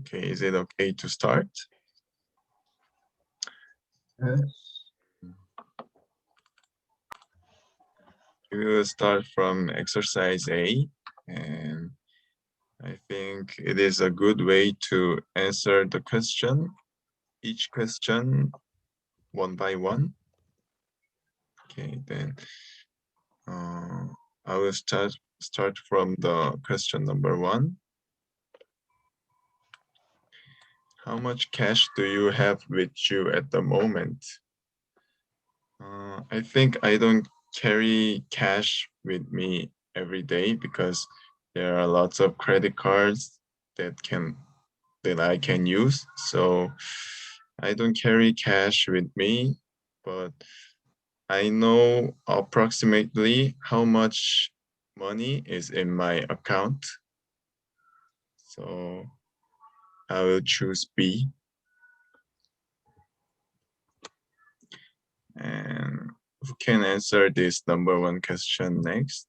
Okay, is it okay to start? Yes. We will start from exercise A, and I think it is a good way to answer the question, each question one by one. Okay, then I will start from the question number 1. How much cash do you have with you at the moment? I think I don't carry cash with me every day because there are lots of credit cards that I can use. So I don't carry cash with me, but I know approximately how much money is in my account. So I will choose B. And who can answer this number 1 question next?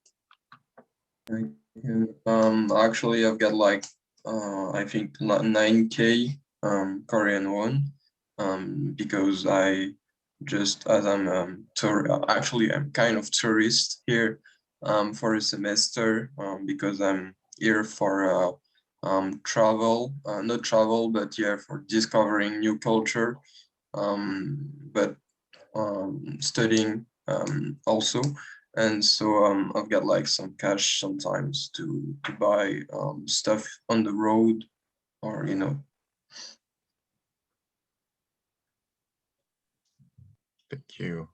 I can, actually, I've got like, I think 9K Korean won, because I just, as I'm actually I'm kind of tourist here for a semester, because I'm here for travel, not travel, but yeah, for discovering new culture, but studying also. And so I've got like some cash sometimes to buy stuff on the road, or Thank you.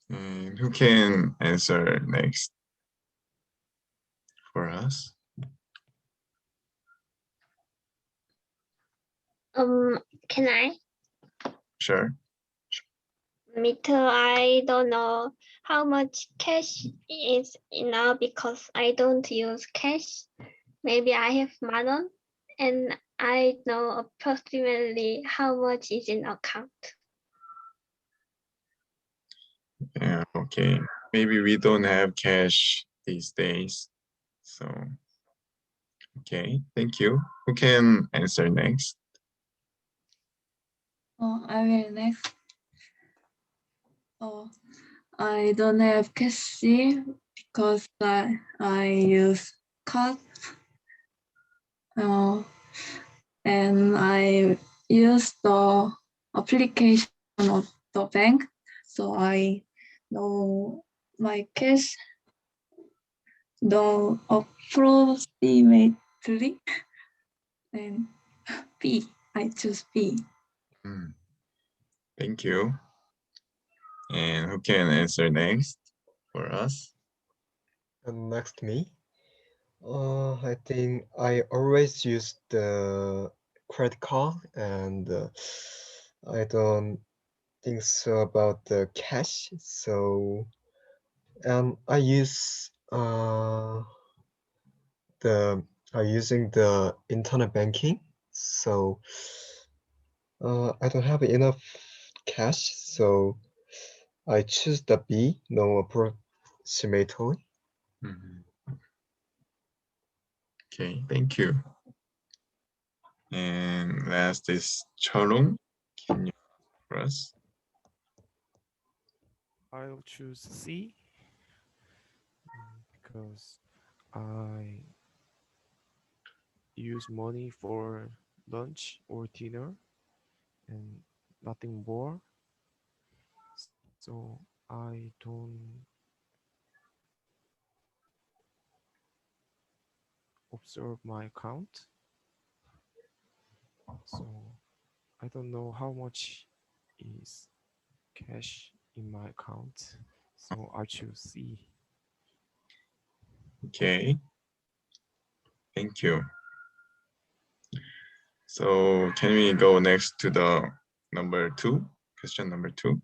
And who can answer next for us? Can I? Sure. Me too. I don't know how much cash is now because I don't use cash. Maybe I have Madon, and I know approximately how much is in account. Yeah, okay. Maybe we don't have cash these days. So, okay, thank you. Who can answer next? I will next. I don't have cash because I use card. And I use the application of the bank, so I know my cash the approximately, and B. I choose B. Thank you. And who can answer next for us? And next me. I think I always use the credit card, and I don't think so about the cash. So, and I use using the internet banking. So I don't have enough cash, so I choose the B, no approximately. Okay, thank you. And last is Cholung. Can you for us? I'll choose C because I use money for lunch or dinner and nothing more. So I don't observe my account. So I don't know how much is cash in my account. So I choose C. Okay. Thank you. So can we go next to the number 2? Question number 2.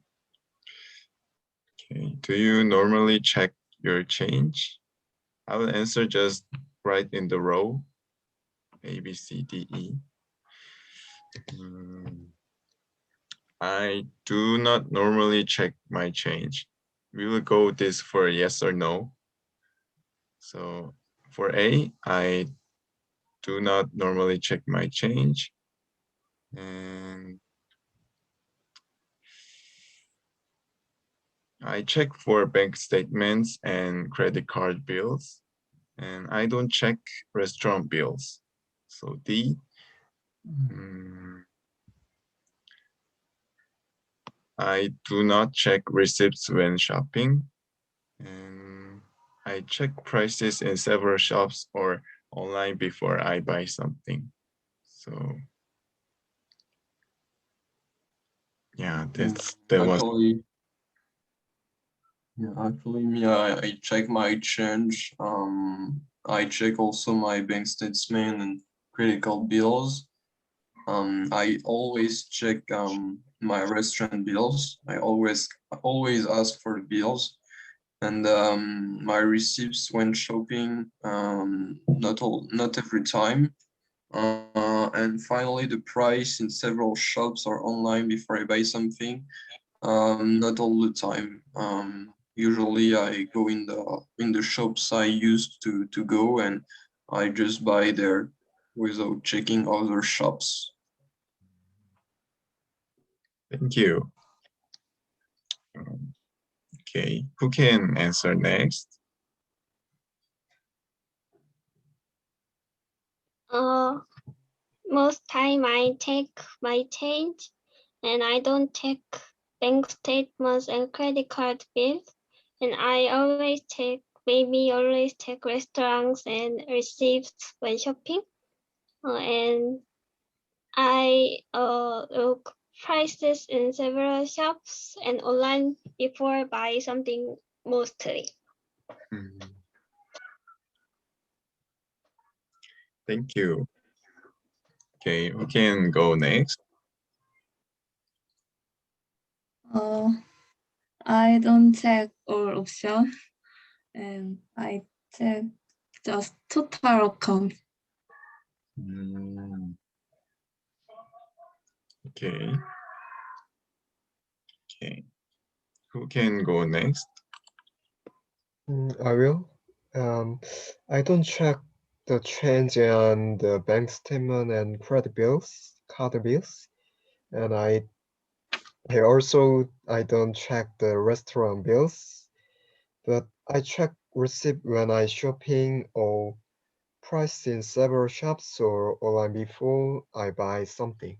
Okay. Do you normally check your change? I will answer just right in the row A, B, C, D, E. I do not normally check my change. We will go this for yes or no. So For A, I do not normally check my change. And I check for bank statements and credit card bills. And I don't check restaurant bills. So D, I do not check receipts when shopping. And I check prices in several shops or online before I buy something. So yeah, that was Actually, yeah, actually, me, I check my change. I check also my bank statement and credit card bills. I always check my restaurant bills. I always ask for the bills, and my receipts when shopping. Not every time. And finally, the price in several shops or online before I buy something. Not all the time. Usually, I go in the shops I used to go, and I just buy there without checking other shops. thank you. Okay, who can answer next? Most time I take my change and I don't check bank statements and credit card bills. And I always check restaurants and receipts when shopping. And I look prices in several shops and online before buy something mostly. Thank you. Okay, who can go next? I don't check all options and I check just total account. Okay. Okay. Who can go next? I will. I don't check the change on the bank statement and credit bills, card bills, and I don't check the restaurant bills, but I check receipt when I shopping or price in several shops or online before I buy something.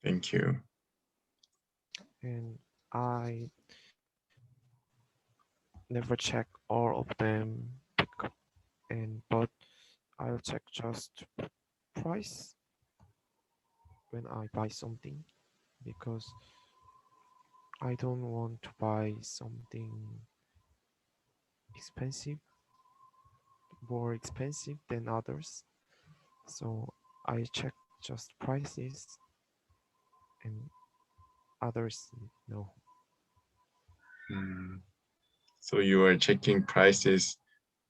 Thank you. And I never check all of them, but I'll check just price when I buy something because I don't want to buy something expensive, more expensive than others. So I check just prices and others no. So you are checking prices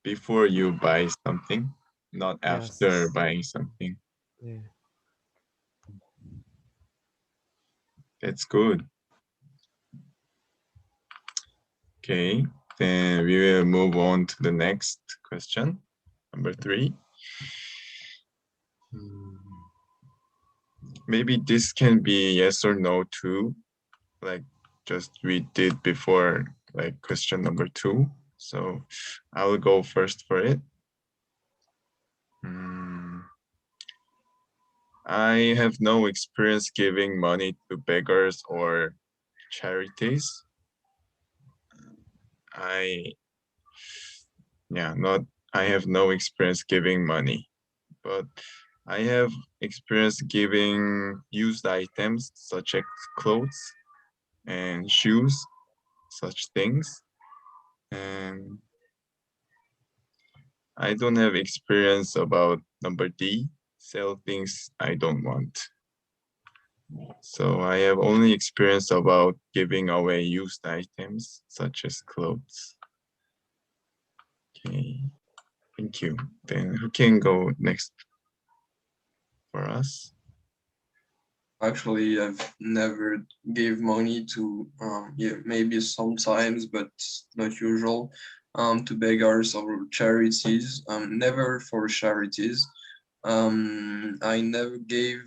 before you buy something, not after Yes. buying something. Yeah. That's good. Okay, then we will move on to the next question, number 3. Maybe this can be yes or no too, like just we did before, like question number 2. So I will go first for it. I have no experience giving money to beggars or charities. I have no experience giving money, but I have experience giving used items such as clothes and shoes, such things. And I don't have experience about number D, sell things I don't want. So I have only experience about giving away used items such as clothes. Okay, thank you. Then who can go next for us? Actually, I've never gave money to, yeah, maybe sometimes, but not usual. to beggars or charities. Never for charities. I never gave.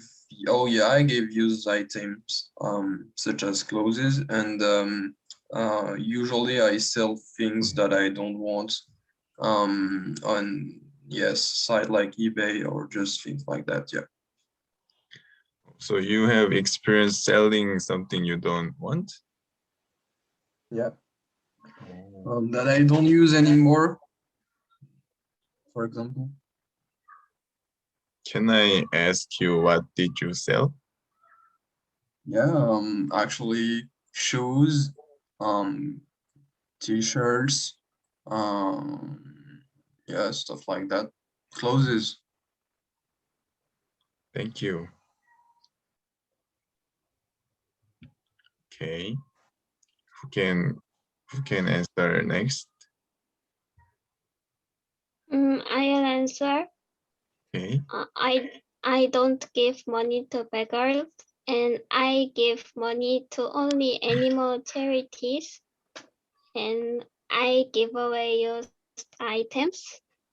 Oh yeah, I gave used items such as clothes, and usually I sell things that I don't want on yes site like eBay or just things like that. Yeah. So you have experience selling something you don't want? Yeah. That I don't use anymore. For example. Can I ask you what did you sell? Yeah, actually shoes, t-shirts, yeah, stuff like that. Clothes. Thank you. Okay. Who can answer next? I'll answer. Okay. I don't give money to beggars, and I give money to only animal charities, and I give away used items,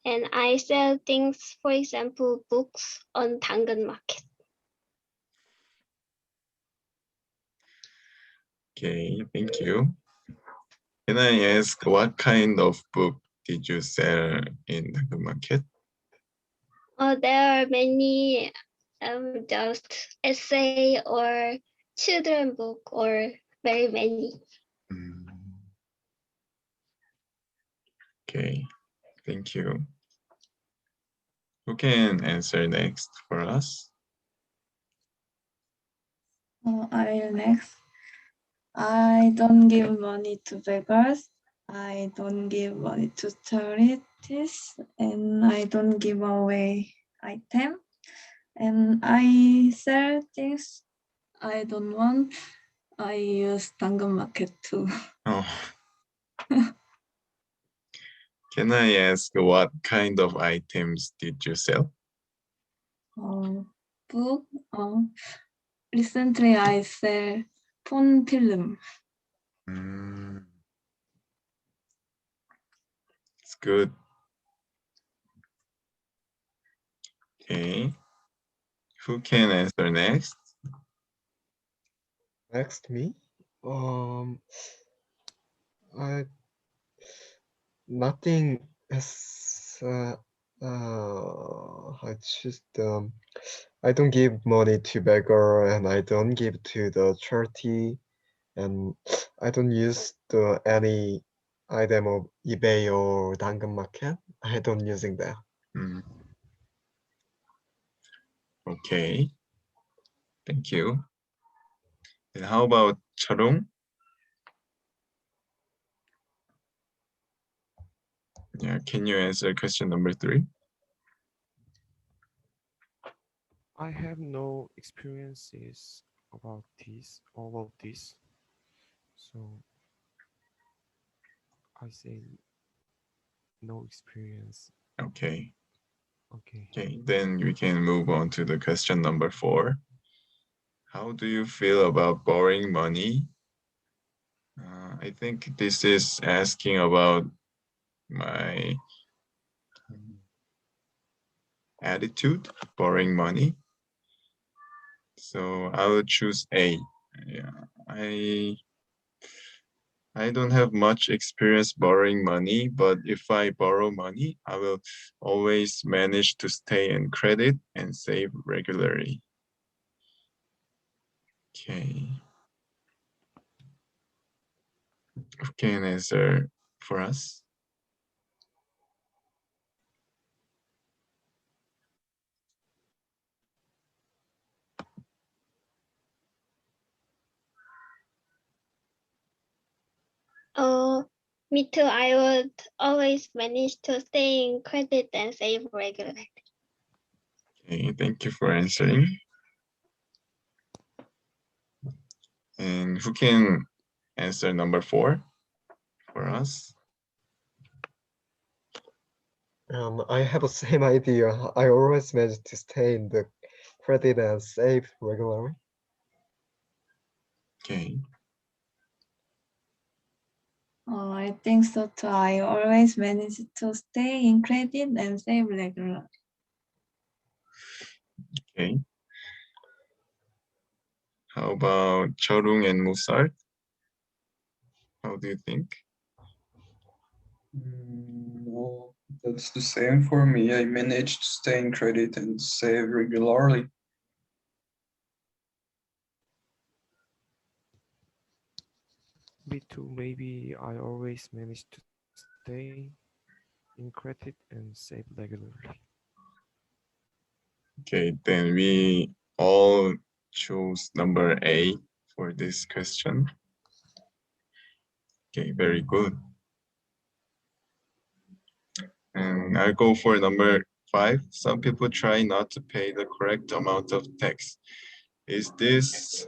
and I sell things, for example, books on 당근 market. Okay, thank you. Can I ask what kind of book did you sell in the market? There are many just essay or children book or very many. Okay, thank you. Who can answer next for us? I'll next. I don't give money to beggars. I don't give money to charities, and I don't give away item. And I sell things I don't want. I use 당근 market too. Oh. Can I ask what kind of items did you sell? Book. Recently I sell phone film. It's good. Okay. Who can answer next? Next me. I nothing as I just I don't give money to beggar and I don't give to the charity and I don't use any item of eBay or 당근 market. I don't using that. Okay. Thank you. And how about Charung? Yeah, can you answer question number 3? I have no experiences about all of this. So I say no experience. Okay. Okay. Okay, then we can move on to the question number 4. How do you feel about borrowing money? I think this is asking about my attitude, borrowing money. So I will choose A. Yeah, I don't have much experience borrowing money, but if I borrow money, I will always manage to stay in credit and save regularly. Okay. Who can answer for us? Me too. I would always manage to stay in credit and save regularly. Okay, thank you for answering. And who can answer number 4 for us? I have the same idea. I always manage to stay in the credit and save regularly. Okay. I think so too. I always manage to stay in credit and save regularly. Okay. How about Chorung and Musart? How do you think? Well, that's the same for me. I manage to stay in credit and save regularly. Me too. Maybe I always manage to stay in credit and save regularly. Okay, then we all choose number A for this question. Okay, very good. And I'll go for number 5. Some people try not to pay the correct amount of tax. Is this?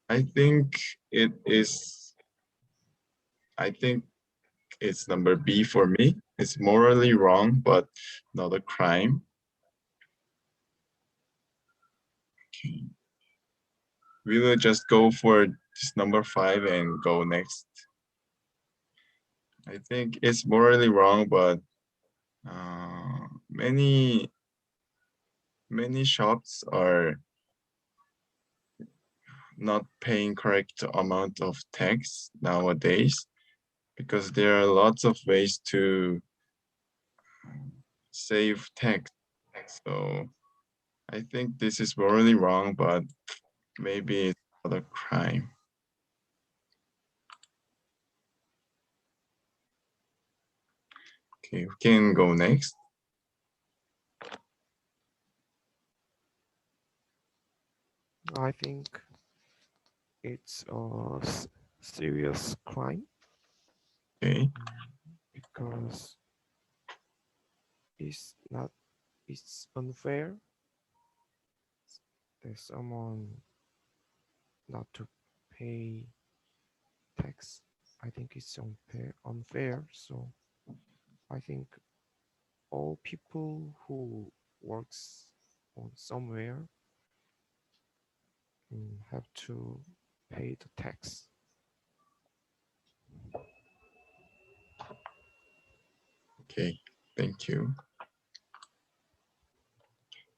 I think it is. I think it's number B for me. It's morally wrong, but not a crime. Okay. We will just go for this number 5 and go next. I think it's morally wrong, but many shops are not paying correct amount of tax nowadays because there are lots of ways to save tax. So I think this is morally wrong, but maybe it's not a crime. Okay, we can go next. I think it's a serious crime Okay, because it's unfair that someone not to pay tax. I think it's unfair. So I think all people who works on somewhere have to pay the tax. okay, thank you.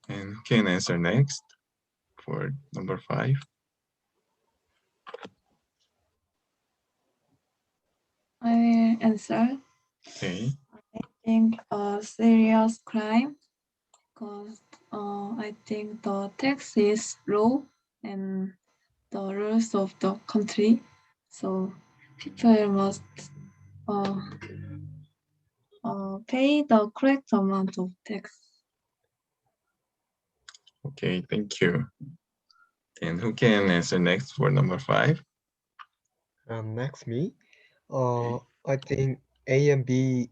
And who can answer next for number 5? I will answer. Okay, I think a serious crime because I think the tax is low and the rules of the country. So people must uh, pay the correct amount of tax. okay, thank you. And who can answer next for number 5? Next me. I think A and B,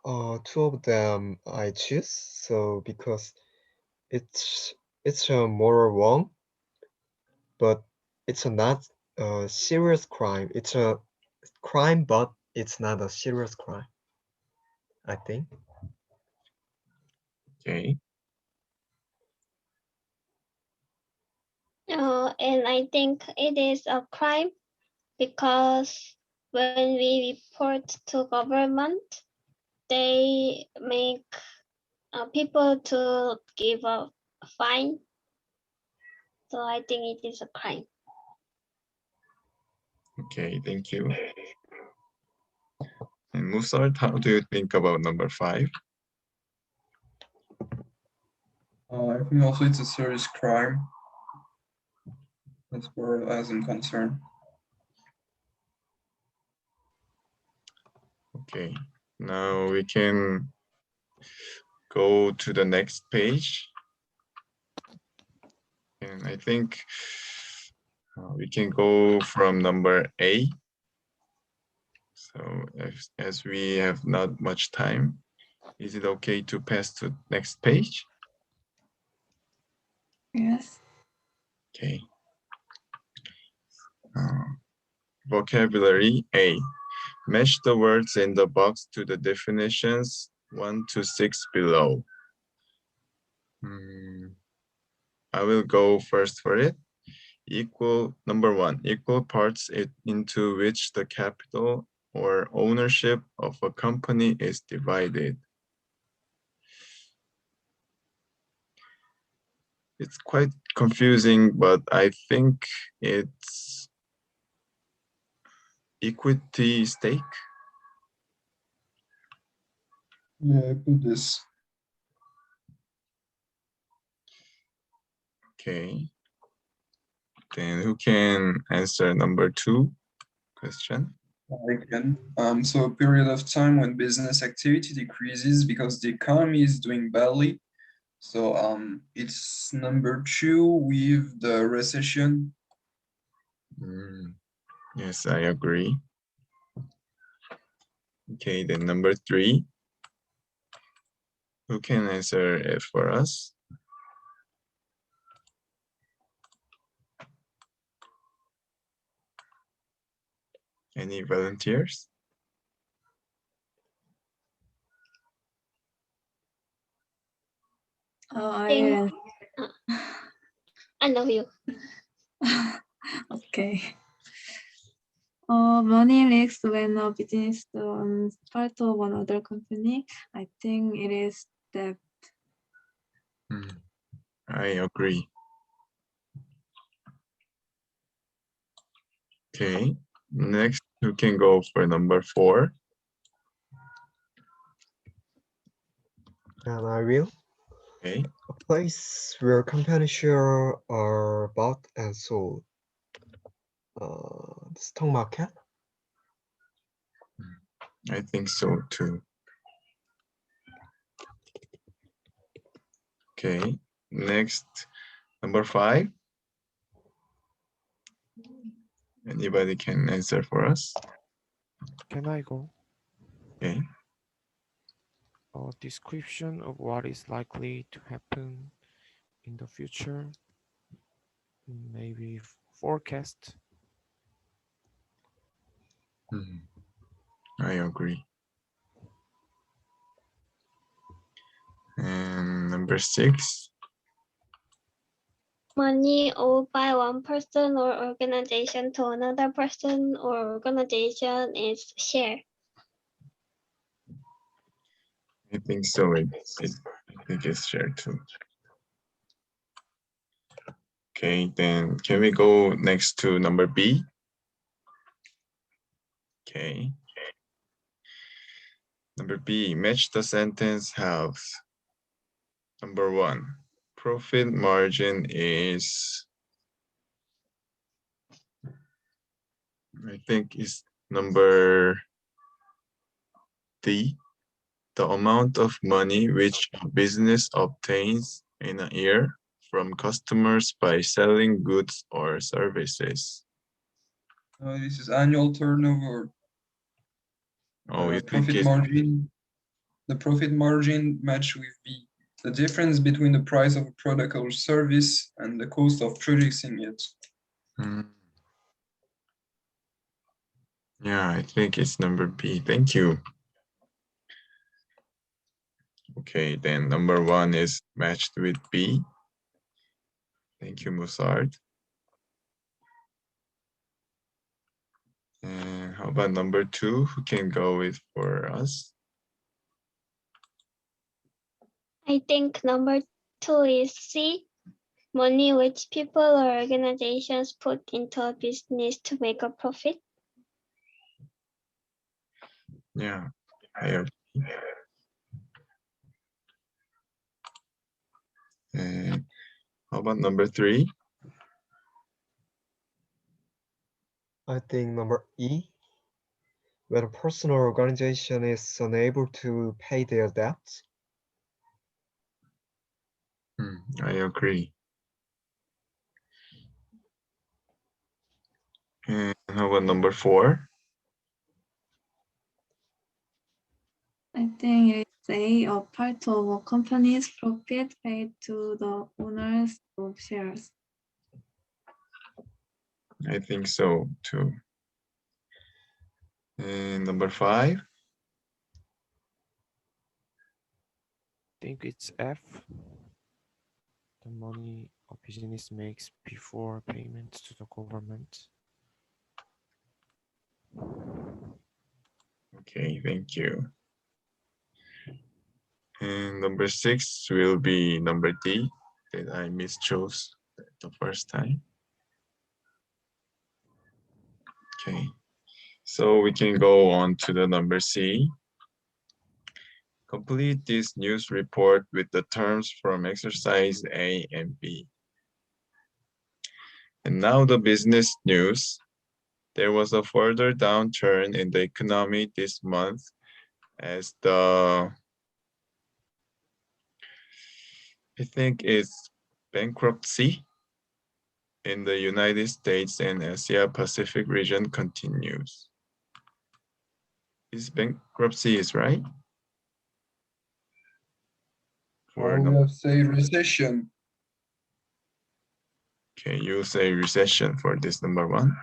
two of them I choose. So because it's a moral wrong, but it's a not a serious crime. It's a crime, but it's not a serious crime, I think. Okay, And I think it is a crime because when we report to government, they make people to give a fine. So I think it is a crime. okay, thank you. And Musart, how do you think about number 5? I think also it's a serious crime, as far as I'm concerned. Okay, now we can go to the next page. And I think we can go from number A. So as we have not much time, is it okay to pass to next page? Yes. Okay. Vocabulary A. Match the words in the box to the definitions 1 to 6 below. I will go first for it. Number one, equal parts into which the capital or ownership of a company is divided. It's quite confusing, but I think it's equity stake. Yeah, I put this. Okay. Then who can answer number 2 question? I can. So a period of time when business activity decreases because the economy is doing badly. So it's number 2 with the recession. Yes, I agree. Okay, then number 3. Who can answer it for us? Any volunteers? Think- I know you. Okay. Money leaks when a business owns part of another company. I think it is debt. I agree. Okay, next who can go for number 4? And I will. Okay. A place where company shares are bought and sold. The stock market. I think so too. Okay, next, number 5. Anybody can answer for us? Can I go? Okay. A description of what is likely to happen in the future. Maybe forecast. I agree. And number 6. Money owed by one person or organization to another person or organization is share. I think so. I think it's shared too. Okay, then can we go next to number B? Okay. Number B, match the sentence halves. Number 1, profit margin is, I think is number D, the amount of money which a business obtains in a year from customers by selling goods or services. This is annual turnover. Oh, you think Profit it's margin. The profit margin match with B. The difference between the price of a product or service and the cost of producing it. Yeah, I think it's number B. Thank you. Okay, then number 1 is matched with B. Thank you, Musard. And how about number 2? Who can go with for us? I think number 2 is C. Money which people or organizations put into a business to make a profit. Yeah, I agree. And how about number 3? I think number E. When a person or organization is unable to pay their debts. I agree. And how about number 4? I think it's a part of a company's profit paid to the owners of shares. I think so too. And number 5? I think it's F. The money a business makes before payment to the government? Okay, thank you. And number 6 will be number D that I mischose the first time. Okay, so we can go on to the number C. Complete this news report with the terms from exercise A and B. And now the business news. There was a further downturn in the economy this month as I think it's bankruptcy in the United States and Asia Pacific region continues. Is bankruptcy is right? I will say recession. Okay, you say recession for this number 1.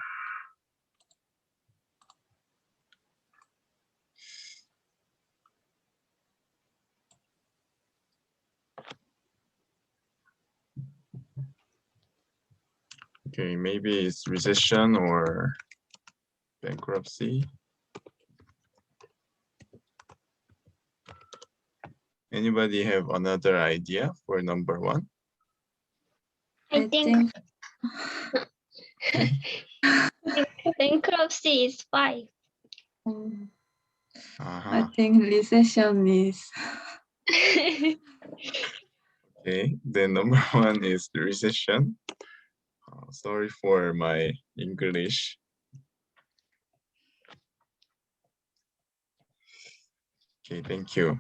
Okay, maybe it's recession or bankruptcy. Anybody have another idea for number 1? I think Okay. bankruptcy is 5. I think recession is. Okay, the number 1 is the recession. Sorry for my English. Okay, thank you.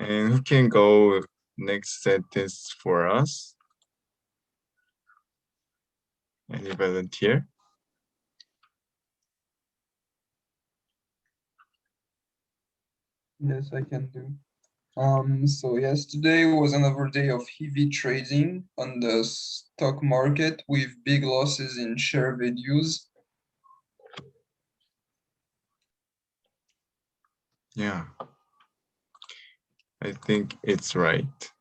And who can go next sentence for us? Any volunteer? Yes, I can do. So yesterday was another day of heavy trading on the stock market with big losses in share values. Yeah, I think it's right.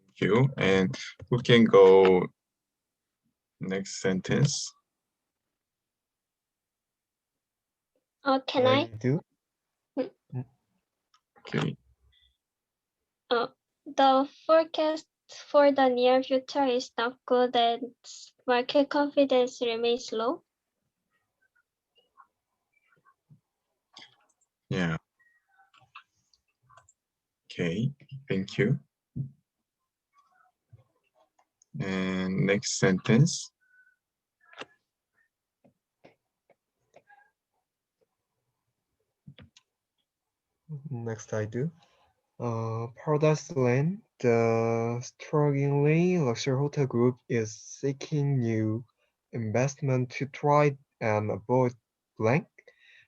Thank you. And who can go next sentence? Oh, can I? do? Okay. The forecast for the near future is not good and market confidence remains low. Yeah. Okay, thank you. And next sentence. Next I do. Paradise Land, the struggling luxury hotel group is seeking new investment to try and avoid blank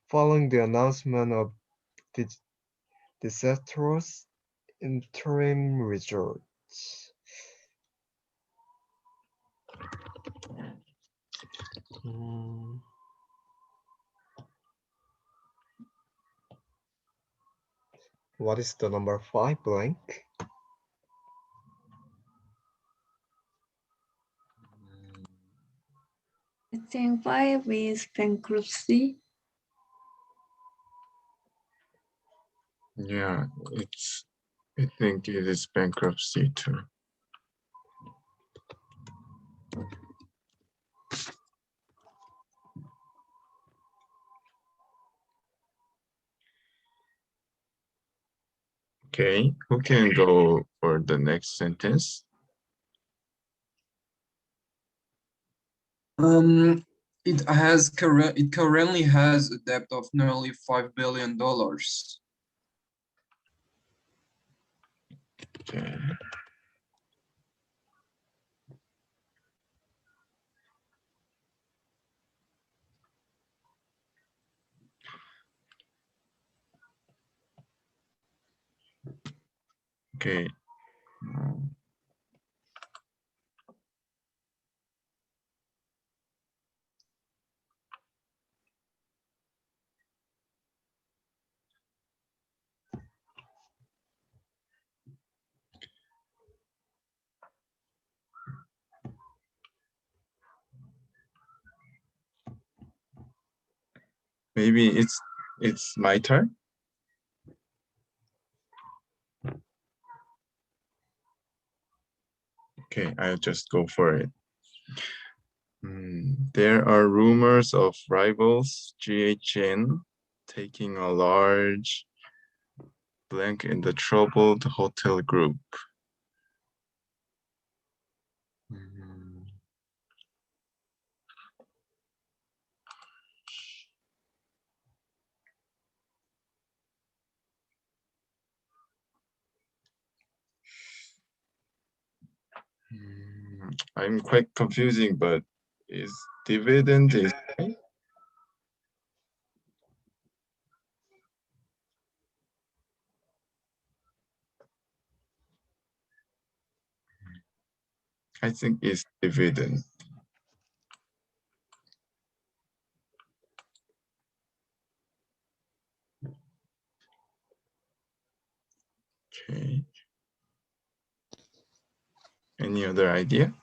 following the announcement of disastrous interim results. What is the number 5 blank? I think 5 is bankruptcy. Yeah, I think it is bankruptcy too. Okay, who can go for the next sentence? It currently has a debt of nearly $5 billion. Okay. Okay. Maybe it's my turn. Okay, I'll just go for it. There are rumors of rivals GHN taking a large blank in the troubled hotel group. I'm quite confusing, but is dividend is right? I think it's dividend. Okay. Any other idea?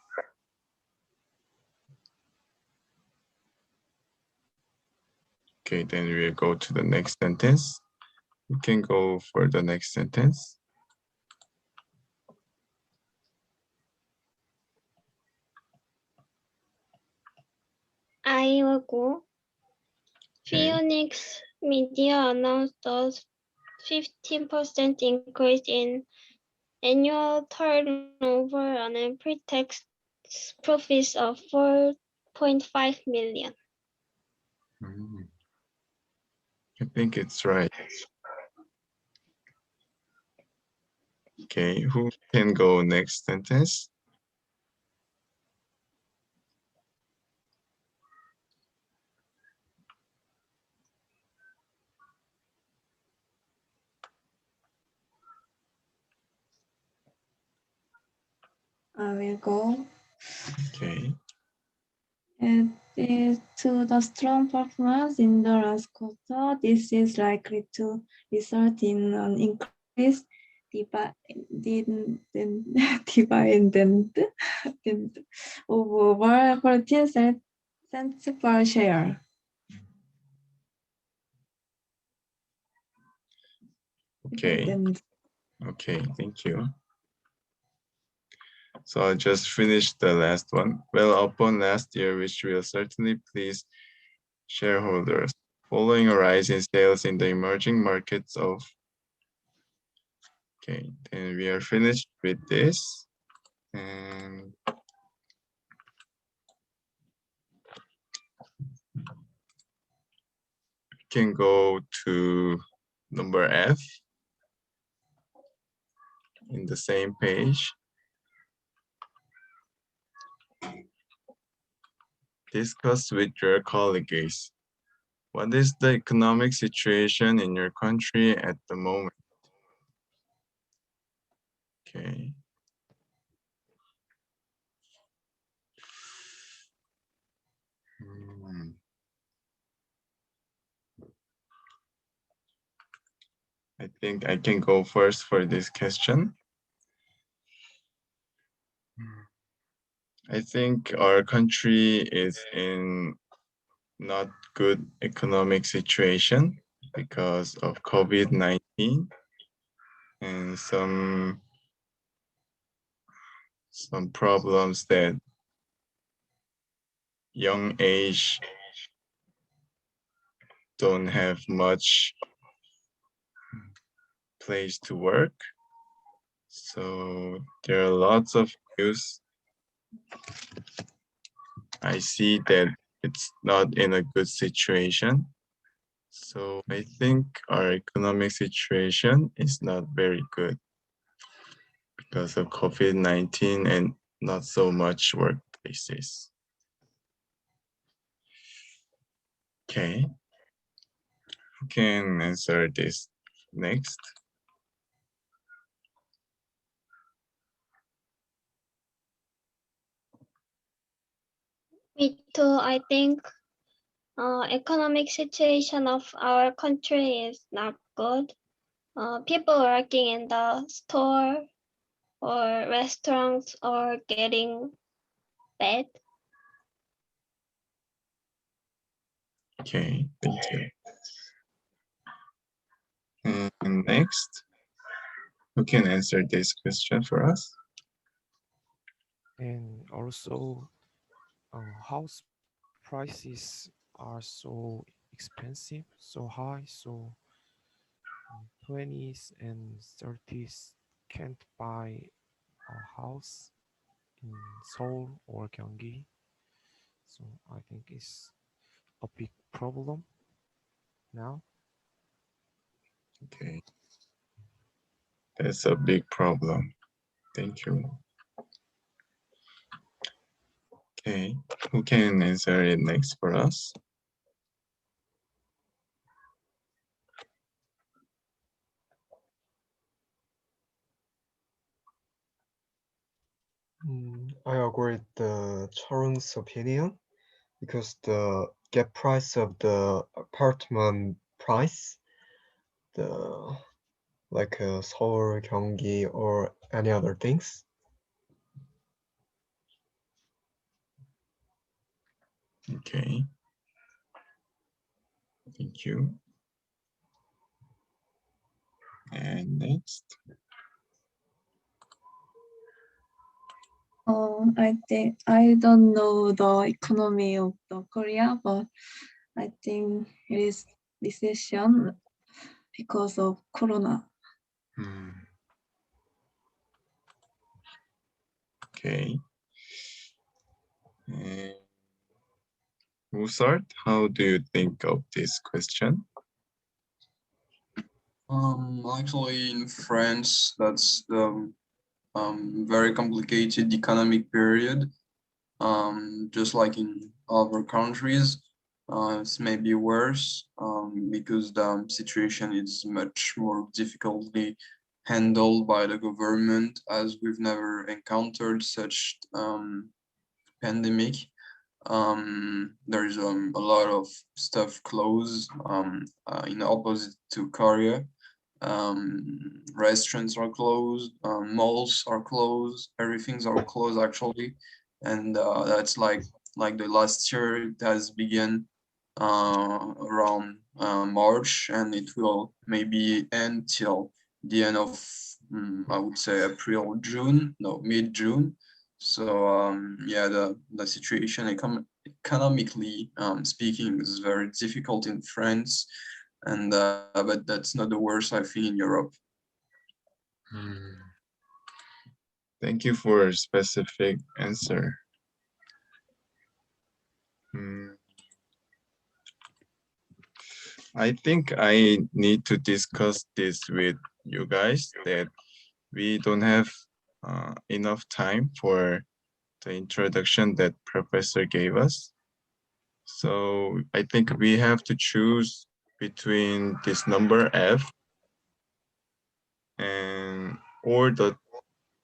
Okay, then we'll go to the next sentence. We can go for the next sentence. I will go. Okay. Phoenix Media announced a 15% increase in annual turnover on a pre-tax profits of 4.5 million. I think it's right. Okay, who can go next sentence? I will go. Okay. It is to the strong performance in the last quarter. This is likely to result in an increased dividend of over 14 cents per share. Okay. Dividend. Okay, thank you. So I'll just finish the last one. Well, upon last year, which will certainly please shareholders, following a rise in sales in the emerging markets of. Okay, then we are finished with this. And we can go to number F in the same page. Discuss with your colleagues. What is the economic situation in your country at the moment? Okay. I think I can go first for this question. I think our country is in not good economic situation because of COVID-19 and some problems that young age don't have much place to work. So there are lots of news. I see that it's not in a good situation. So I think our economic situation is not very good because of COVID-19 and not so much workplaces. Okay. Who can answer this next? Me too. I think economic situation of our country is not good. People working in the store or restaurants are getting bad. Okay, thank you. And next, who can answer this question for us? And also, house prices are so expensive, so high, so 20s and 30s can't buy a house in Seoul or Gyeonggi. So I think it's a big problem now. Okay, that's a big problem. Thank you. Okay, who can answer it next for us? I agree with the Charun's opinion because the gap price of the apartment price, the like Seoul, Gyeonggi, or any other things. Okay, thank you. And next, I think I don't know the economy of the Korea, but I think it is recession because of Corona. Okay. And Musart, how do you think of this question? Actually, in France, that's the very complicated economic period. Just like in other countries, it's maybe worse because the situation is much more difficultly handled by the government, as we've never encountered such pandemic. There's a lot of stuff closed in opposite to Korea. Restaurants are closed, malls are closed, everything's are closed actually, and that's like the last year it has begun around March, and it will maybe end till the end of I would say April, June, no, mid-June. So yeah, the situation economically speaking is very difficult in France, and but that's not the worst I think in Europe. Thank you for a specific answer. I think I need to discuss this with you guys that we don't have enough time for the introduction that professor gave us. So I think we have to choose between this number F and or the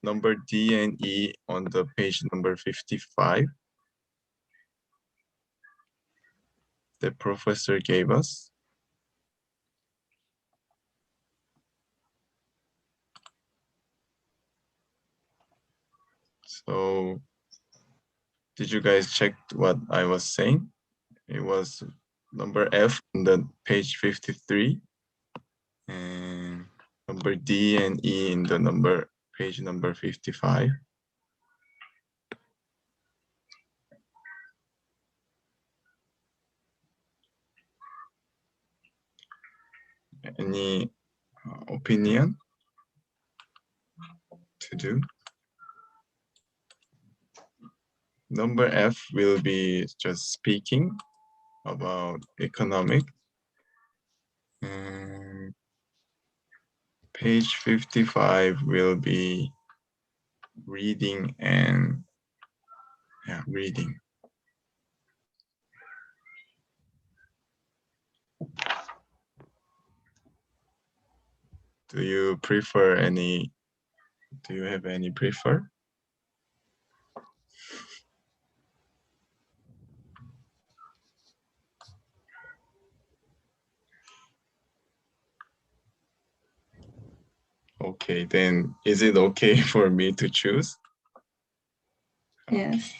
number D and E on the page number 55 the professor gave us. So did you guys check what I was saying? It was number F on the page 53 and number D and E in the page number 55. Any opinion to do? Number F will be just speaking about economic. And page 55 will be reading and reading. Do you prefer any? Do you have any prefer? Okay, then is it okay for me to choose? Yes.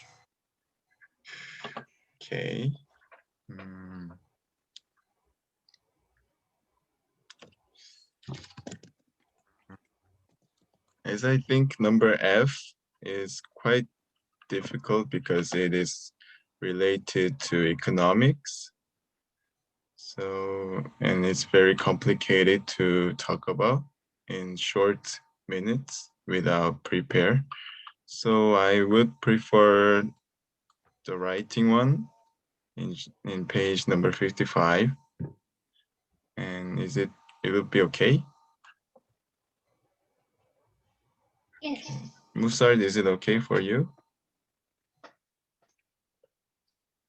Okay. as I think number F is quite difficult because it is related to economics. So, and it's very complicated to talk about in short minutes without prepare. So I would prefer the writing one in page number 55. And it will be okay? Yes. Musard, is it okay for you?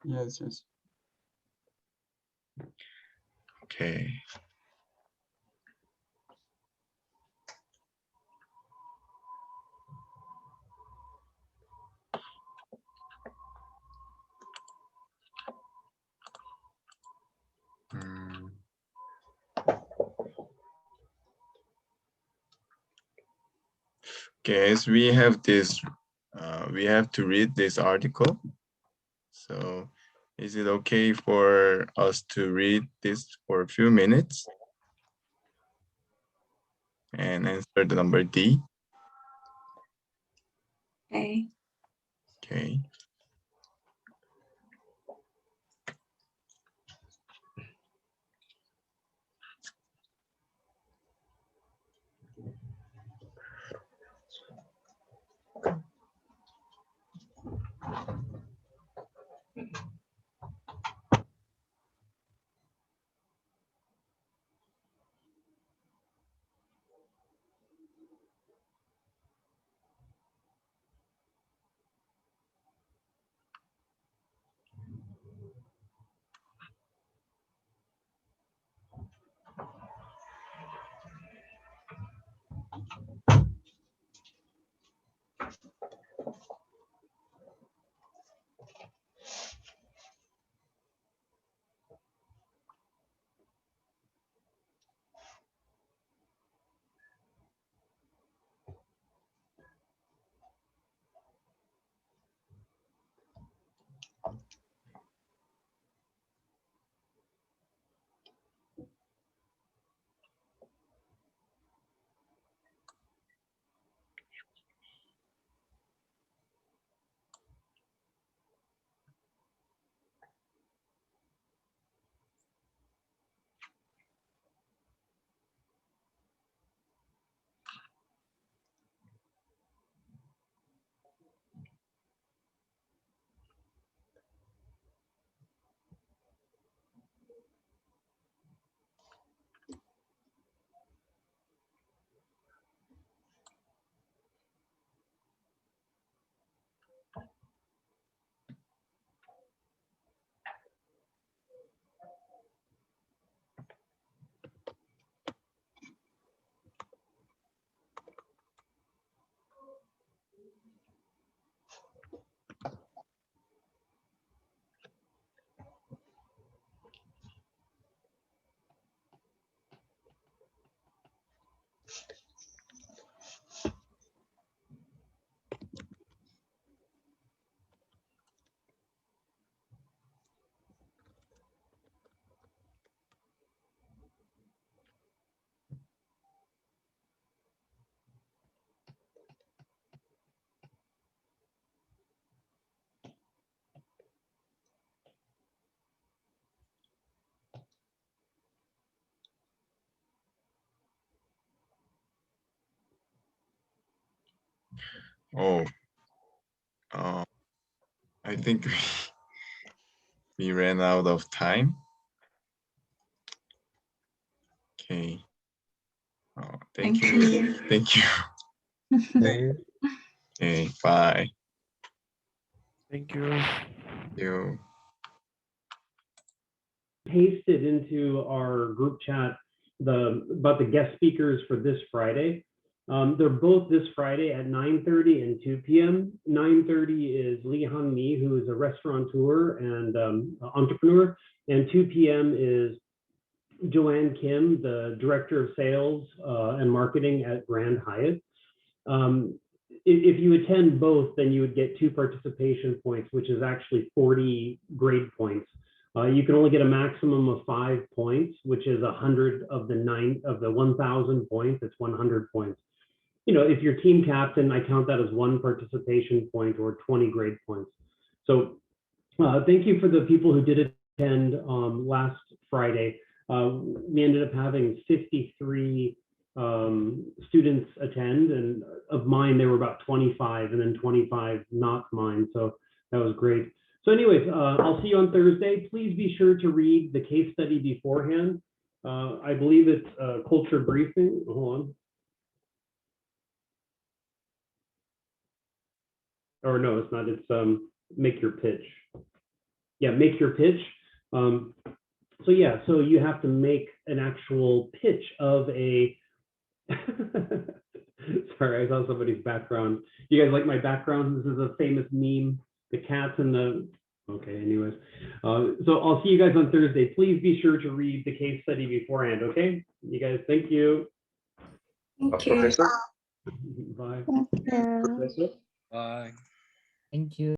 Yes, yes. Okay. Okay, as we have this, we have to read this article. So is it okay for us to read this for a few minutes and answer the number D? Okay. Okay. Oh, uh, I think we ran out of time. Okay. Oh, thank you. Thank you. Okay. Okay, bye. Thank you. Thank you. Pasted into our group chat about the guest speakers for this Friday. They're both this Friday at 9:30 and 2 p.m. 9:30 is Lee Han Mi, who is a restaurateur and entrepreneur, and 2 p.m. is Joanne Kim, the director of sales and marketing at Grand Hyatt. If you attend both, then you would get 2 participation points, which is actually 40 grade points. You can only get a maximum of 5 points, which is 100 of the 1,000 points. It's 100 points. if you're team captain, I count that as 1 participation point or 20 grade points. So thank you for the people who did attend last Friday. We ended up having 53 students attend, and of mine, there were about 25, and then 25 not mine. So that was great. So anyways, I'll see you on Thursday. Please be sure to read the case study beforehand. I believe it's a culture briefing. Hold on. Or no, it's not. It's make your pitch. Yeah, make your pitch. So yeah, so you have to make an actual pitch of a. Sorry, I saw somebody's background. You guys like my background? This is a famous meme. The cats and the. Okay, anyways. So I'll see you guys on Thursday. Please be sure to read the case study beforehand. Okay, you guys. Thank you. Thank you. Professor? Bye. Yeah. Bye. Thank you.